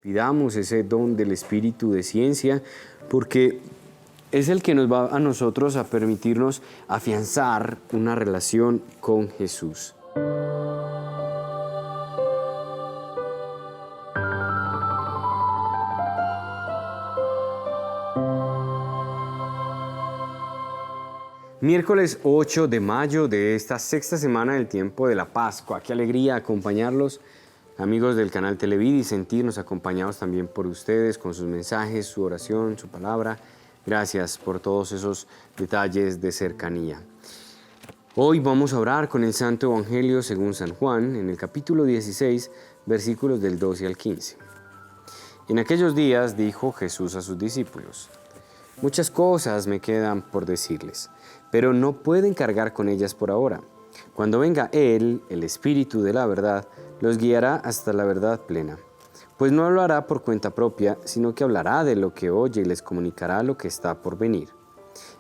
Pidamos ese don del espíritu de ciencia porque es el que nos va a nosotros a permitirnos afianzar una relación con Jesús. Miércoles 8 de mayo de esta sexta semana del tiempo de la Pascua. Qué alegría acompañarlos, amigos del canal Televid, y sentirnos acompañados también por ustedes con sus mensajes, su oración, su palabra. Gracias por todos esos detalles de cercanía. Hoy vamos a orar con el Santo Evangelio según San Juan, en el capítulo 16, versículos del 12 al 15. En aquellos días dijo Jesús a sus discípulos: muchas cosas me quedan por decirles, pero no pueden cargar con ellas por ahora. Cuando venga Él, el Espíritu de la verdad, los guiará hasta la verdad plena. Pues no hablará por cuenta propia, sino que hablará de lo que oye y les comunicará lo que está por venir.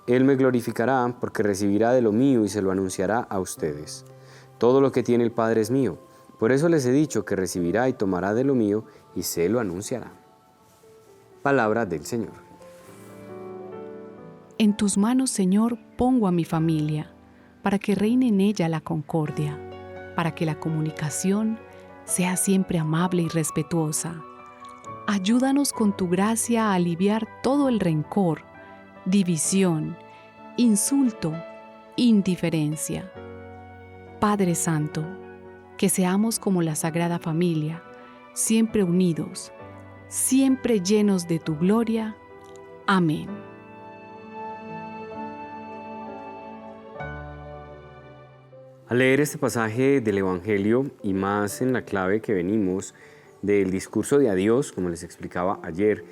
Él me glorificará porque recibirá de lo mío y se lo anunciará a ustedes. Todo lo que tiene el Padre es mío. Por eso les he dicho que recibirá y tomará de lo mío y se lo anunciará. Palabra del Señor. En tus manos, Señor, pongo a mi familia, para que reine en ella la concordia, para que la comunicación sea siempre amable y respetuosa. Ayúdanos con tu gracia a aliviar todo el rencor, división, insulto, indiferencia. Padre Santo, que seamos como la Sagrada Familia, siempre unidos, siempre llenos de tu gloria. Amén. Al leer este pasaje del Evangelio, y más en la clave que venimos del discurso de adiós, como les explicaba ayer,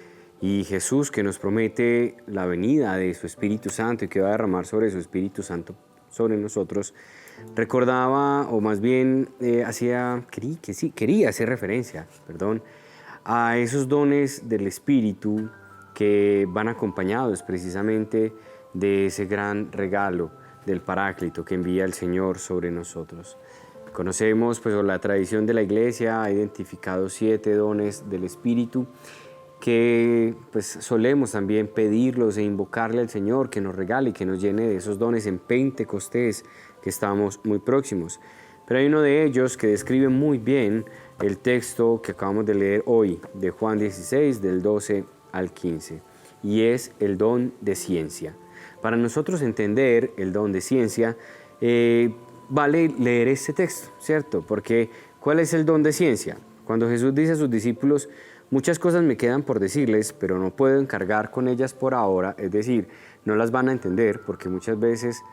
y Jesús que nos promete la venida de su Espíritu Santo y que va a derramar sobre su Espíritu Santo sobre nosotros, recordaba, o más bien quería hacer referencia, a esos dones del Espíritu que van acompañados precisamente de ese gran regalo del Paráclito que envía el Señor sobre nosotros. Conocemos, la tradición de la Iglesia ha identificado 7 dones del Espíritu que solemos también pedirlos e invocarle al Señor que nos regale y que nos llene de esos dones en Pentecostés, que estamos muy próximos. Pero hay uno de ellos que describe muy bien el texto que acabamos de leer hoy, de Juan 16, del 12 al 15, y es el don de ciencia. Para nosotros entender el don de ciencia, vale leer este texto, ¿cierto? Porque ¿cuál es el don de ciencia? Cuando Jesús dice a sus discípulos, muchas cosas me quedan por decirles, pero no puedo cargar con ellas por ahora, es decir, no las van a entender porque muchas veces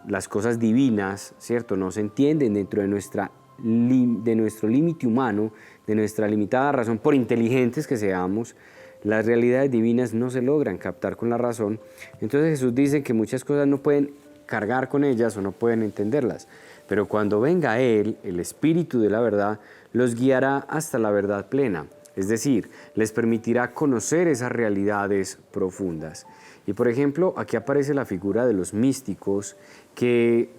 las cosas divinas, ¿cierto?, no se entienden dentro de nuestro límite humano, de nuestra limitada razón, por inteligentes que seamos. Las realidades divinas no se logran captar con la razón. Entonces Jesús dice que muchas cosas no pueden cargar con ellas o no pueden entenderlas. Pero cuando venga Él, el Espíritu de la verdad, los guiará hasta la verdad plena. Es decir, les permitirá conocer esas realidades profundas. Y por ejemplo, aquí aparece la figura de los místicos, que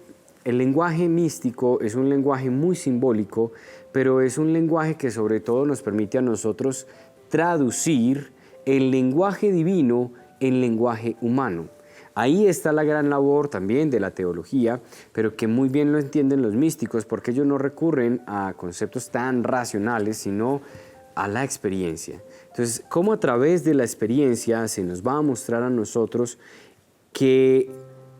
el lenguaje místico es un lenguaje muy simbólico, pero es un lenguaje que sobre todo nos permite a nosotros traducir el lenguaje divino en lenguaje humano. Ahí está la gran labor también de la teología, pero que muy bien lo entienden los místicos, porque ellos no recurren a conceptos tan racionales, sino a la experiencia. Entonces, cómo a través de la experiencia se nos va a mostrar a nosotros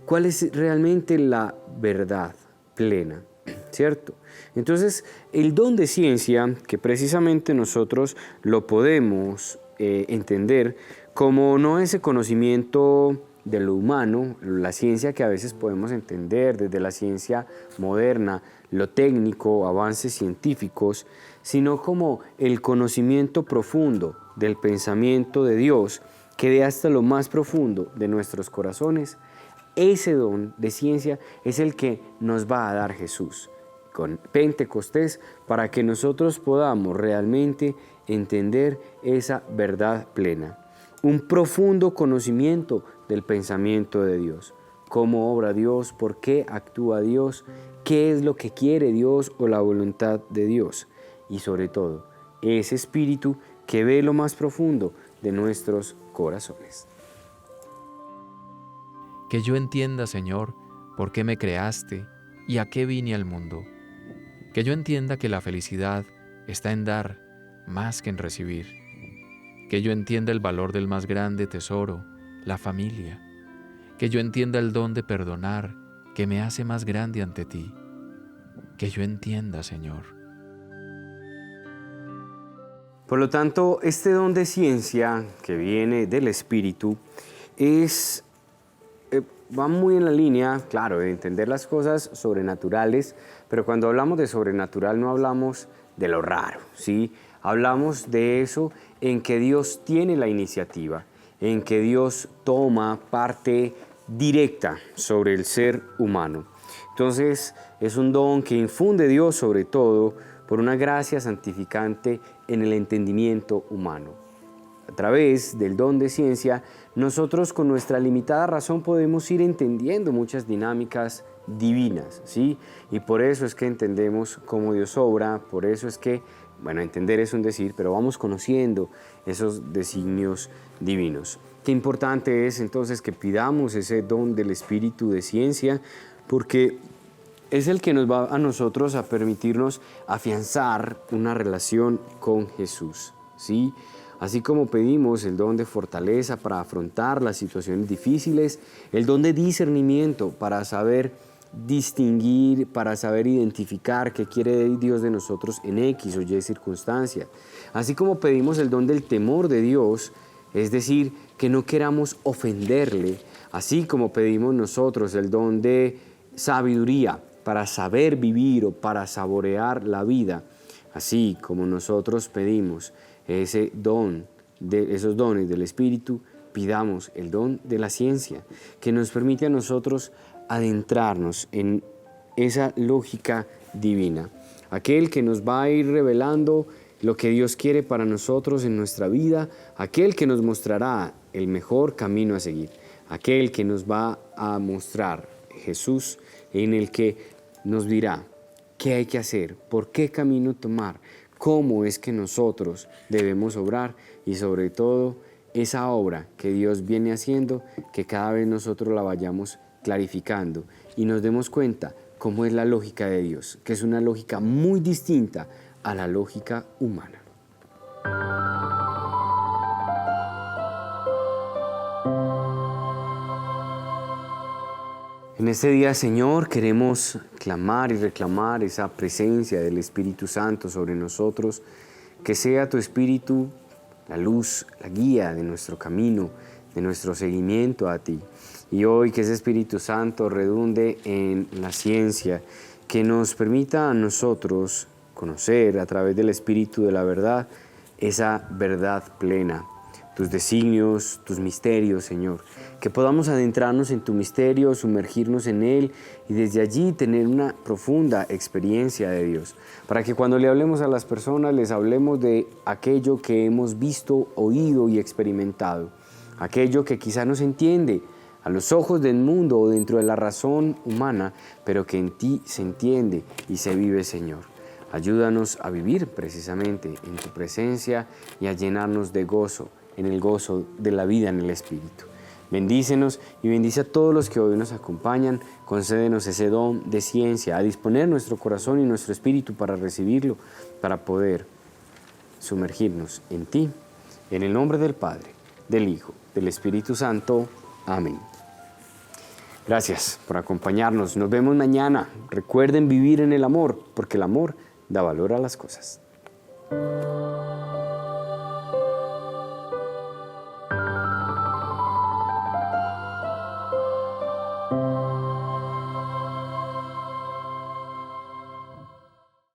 cuál es realmente la verdad plena, ¿cierto? Entonces, el don de ciencia, que precisamente nosotros lo podemos entender como no ese conocimiento de lo humano, la ciencia que a veces podemos entender desde la ciencia moderna, lo técnico, avances científicos, sino como el conocimiento profundo del pensamiento de Dios que ve hasta lo más profundo de nuestros corazones. Ese don de ciencia es el que nos va a dar Jesús con Pentecostés para que nosotros podamos realmente entender esa verdad plena. Un profundo conocimiento del pensamiento de Dios. Cómo obra Dios, por qué actúa Dios, qué es lo que quiere Dios o la voluntad de Dios. Y sobre todo, ese espíritu que ve lo más profundo de nuestros corazones. Que yo entienda, Señor, por qué me creaste y a qué vine al mundo. Que yo entienda que la felicidad está en dar más que en recibir. Que yo entienda el valor del más grande tesoro, la familia. Que yo entienda el don de perdonar que me hace más grande ante ti. Que yo entienda, Señor. Por lo tanto, este don de ciencia que viene del Espíritu va muy en la línea, claro, de entender las cosas sobrenaturales, pero cuando hablamos de sobrenatural no hablamos de lo raro, ¿sí? Hablamos de eso en que Dios tiene la iniciativa, en que Dios toma parte directa sobre el ser humano. Entonces, es un don que infunde Dios sobre todo por una gracia santificante en el entendimiento humano. A través del don de ciencia, nosotros con nuestra limitada razón podemos ir entendiendo muchas dinámicas divinas, ¿sí? Y por eso es que entendemos cómo Dios obra, por eso es que, bueno, entender es un decir, pero vamos conociendo esos designios divinos. Qué importante es entonces que pidamos ese don del Espíritu de ciencia, porque es el que nos va a nosotros a permitirnos afianzar una relación con Jesús, ¿sí? Así como pedimos el don de fortaleza para afrontar las situaciones difíciles, el don de discernimiento para saber distinguir, para saber identificar qué quiere Dios de nosotros en X o Y circunstancia. Así como pedimos el don del temor de Dios, es decir, que no queramos ofenderle, así como pedimos nosotros el don de sabiduría para saber vivir o para saborear la vida, así como nosotros pedimos esos dones del Espíritu, pidamos el don de la ciencia, que nos permite a nosotros adentrarnos en esa lógica divina, aquel que nos va a ir revelando lo que Dios quiere para nosotros en nuestra vida, aquel que nos mostrará el mejor camino a seguir, aquel que nos va a mostrar Jesús, en el que nos dirá qué hay que hacer, por qué camino tomar, cómo es que nosotros debemos obrar y sobre todo esa obra que Dios viene haciendo, que cada vez nosotros la vayamos clarificando y nos demos cuenta cómo es la lógica de Dios, que es una lógica muy distinta a la lógica humana. En este día, Señor, queremos clamar y reclamar esa presencia del Espíritu Santo sobre nosotros, que sea tu Espíritu la luz, la guía de nuestro camino, de nuestro seguimiento a ti. Y hoy que ese Espíritu Santo redunde en la ciencia, que nos permita a nosotros conocer a través del Espíritu de la verdad, esa verdad plena, tus designios, tus misterios, Señor. Que podamos adentrarnos en tu misterio, sumergirnos en él y desde allí tener una profunda experiencia de Dios. Para que cuando le hablemos a las personas, les hablemos de aquello que hemos visto, oído y experimentado. Aquello que quizá no se entiende a los ojos del mundo o dentro de la razón humana, pero que en ti se entiende y se vive, Señor. Ayúdanos a vivir precisamente en tu presencia y a llenarnos de gozo, en el gozo de la vida en el Espíritu. Bendícenos y bendice a todos los que hoy nos acompañan. Concédenos ese don de ciencia, a disponer nuestro corazón y nuestro espíritu para recibirlo, para poder sumergirnos en ti. En el nombre del Padre, del Hijo, del Espíritu Santo. Amén. Gracias por acompañarnos. Nos vemos mañana. Recuerden vivir en el amor, porque el amor da valor a las cosas.